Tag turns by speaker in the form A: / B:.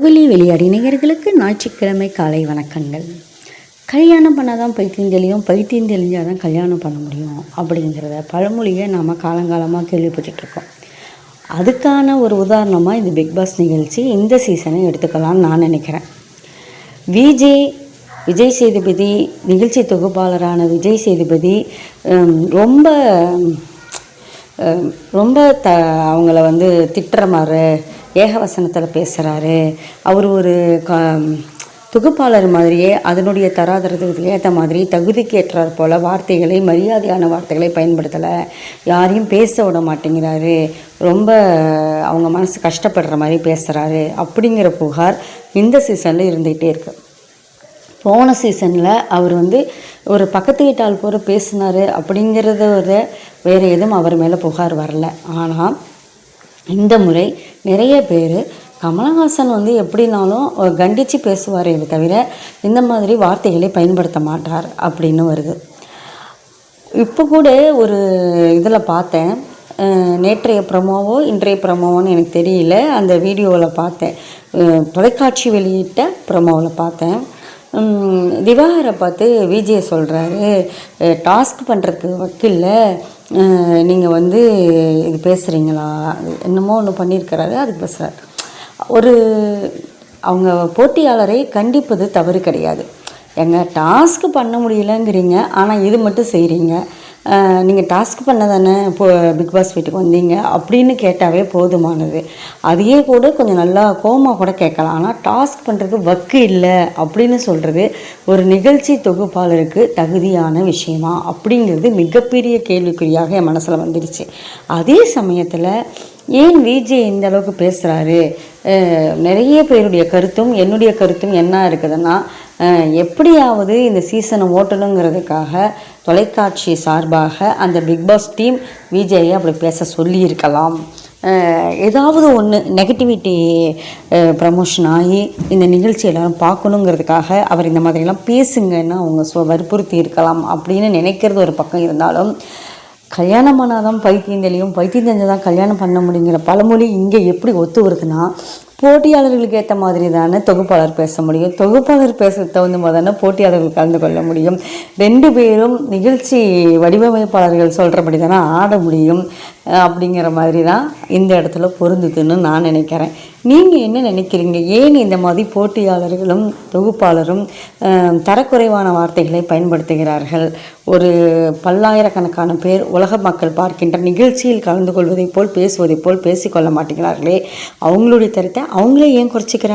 A: வெளியாடி நேயர்களுக்கு ஞாயிற்றுக்கிழமை காலை வணக்கங்கள். கல்யாணம் பண்ணாதான் பைத்தியம் தெளியும், பைத்தியம் தெளிஞ்சால் தான் கல்யாணம் பண்ண முடியும் அப்படிங்கிறத பழமொழியை நாம் காலங்காலமாக கேள்விப்பட்டுருக்கோம். அதுக்கான ஒரு உதாரணமாக இந்த பிக் பாஸ் நிகழ்ச்சி இந்த சீசனை எடுத்துக்கலாம்னு நான் நினைக்கிறேன். விஜய் சேதுபதி, நிகழ்ச்சி தொகுப்பாளரான விஜய் சேதுபதி ரொம்ப ரொம்ப அவங்கள திட்டுற மாதிரி ஏகவசனத்தில் பேசுகிறாரு. அவர் ஒரு தொகுப்பாளர் மாதிரியே அதனுடைய தராதரத்துக்கு ஏற்ற மாதிரி தகுதிக்கு ஏற்றார் போல் வார்த்தைகளை, மரியாதையான வார்த்தைகளை பயன்படுத்தலை. யாரையும் பேச விட மாட்டேங்கிறாரு. ரொம்ப அவங்க மனசு கஷ்டப்படுற மாதிரி பேசுகிறாரு அப்படிங்கிற புகார் இந்த சீசனில் இருந்துகிட்டே இருக்கு. போன சீசனில் அவர் ஒரு பக்கத்து வீட்டால் போகிற பேசினார் அப்படிங்கிறத வேறு எதுவும் அவர் மேலே புகார் வரல. ஆனால் இந்த முறை நிறைய பேர் கமலஹாசன் எப்படினாலும் கண்டித்து பேசுவாரே தவிர இந்த மாதிரி வார்த்தைகளை பயன்படுத்த மாட்டார் அப்படின்னு வருது. இப்போ கூட ஒரு இதில் பார்த்தேன், நேற்றைய ப்ரமோவோ இன்றைய ப்ரமோவோன்னு எனக்கு தெரியல, அந்த வீடியோவில் பார்த்தேன், தொலைக்காட்சி வெளியிட்ட ப்ரமோவில் பார்த்தேன். திவாகரை பார்த்து விஜய் சொல்கிறாரு, டாஸ்க் பண்ணுறதுக்கு வக்கீல்ல நீங்கள் இது பேசுகிறீங்களா, என்னமோ ஒன்று பண்ணியிருக்கிறாரு, அதுக்கு பேசுகிறார். அவங்க போட்டியாளரை கண்டிப்பது தவறு கிடையாது. டாஸ்க் பண்ண முடியலங்கிறீங்க, ஆனால் இது மட்டும் செய்கிறீங்க. நீங்கள் டாஸ்க் பண்ண தானே பிக் பாஸ் வீட்டுக்கு வந்தீங்க அப்படின்னு கேட்டாவே போதுமானது. அதையே கூட கொஞ்சம் நல்லா கோமா கூட கேட்கலாம். ஆனால் டாஸ்க் பண்ணுறதுக்கு வக்கு இல்லை அப்படின்னு சொல்கிறது ஒரு நிகழ்ச்சி தொகுப்பாளருக்கு தகுதியான விஷயமா அப்படிங்கிறது மிகப்பெரிய கேள்விக்குறியாக என் மனசில் வந்துடுச்சு. அதே சமயத்தில் ஏன் விஜய் இந்த அளவுக்கு பேசுகிறாரு? நிறைய பேருடைய கருத்தும் என்னுடைய கருத்தும் என்ன இருக்குதுன்னா, எப்படியாவது இந்த சீசனை ஓட்டணுங்கிறதுக்காக தொலைக்காட்சி சார்பாக அந்த பிக் பாஸ் டீம் விஜயை அப்படி பேச சொல்லியிருக்கலாம். ஏதாவது ஒன்று நெகட்டிவிட்டி ப்ரமோஷன் ஆகி இந்த நிகழ்ச்சி எல்லோரும் பார்க்கணுங்கிறதுக்காக அவர் இந்த மாதிரிலாம் பேசுங்கன்னா அவங்க வற்புறுத்தி இருக்கலாம் அப்படின்னு நினைக்கிறது ஒரு பக்கம் இருந்தாலும், கல்யாணம் பண்ணாதான் பைத்தியம் தெளியும், பைத்தியம் தெரிஞ்சால் கல்யாணம் பண்ண முடியுங்கிற பழமொழி இங்கே எப்படி ஒத்து வருதுன்னா, போட்டியாளர்களுக்கு ஏற்ற மாதிரி தானே தொகுப்பாளர் பேச முடியும், தொகுப்பாளர் பேச தகுந்த மாதிரி தானே போட்டியாளர்கள் கலந்து கொள்ள முடியும். ரெண்டு பேரும் நிகழ்ச்சி வடிவமைப்பாளர்கள் சொல்கிறபடி தானே ஆட முடியும் அப்படிங்கிற மாதிரி தான் இந்த இடத்துல பொருந்துதுன்னு நான் நினைக்கிறேன். நீங்கள் என்ன நினைக்கிறீங்க? ஏன் இந்த மாதிரி போட்டியாளர்களும் தொகுப்பாளரும் தரக்குறைவான வார்த்தைகளை பயன்படுத்துகிறார்கள்? ஒரு பல்லாயிரக்கணக்கான பேர் உலக மக்கள் பார்க்கின்ற நிகழ்ச்சியில் கலந்து கொள்வதைப் போல் பேசுவதைப் போல் பேசிக்கொள்ள மாட்டேங்கிறார்களே, அவங்களுடைய தரத்தை அவங்களே ஏன் குறைச்சிக்கிறாங்க?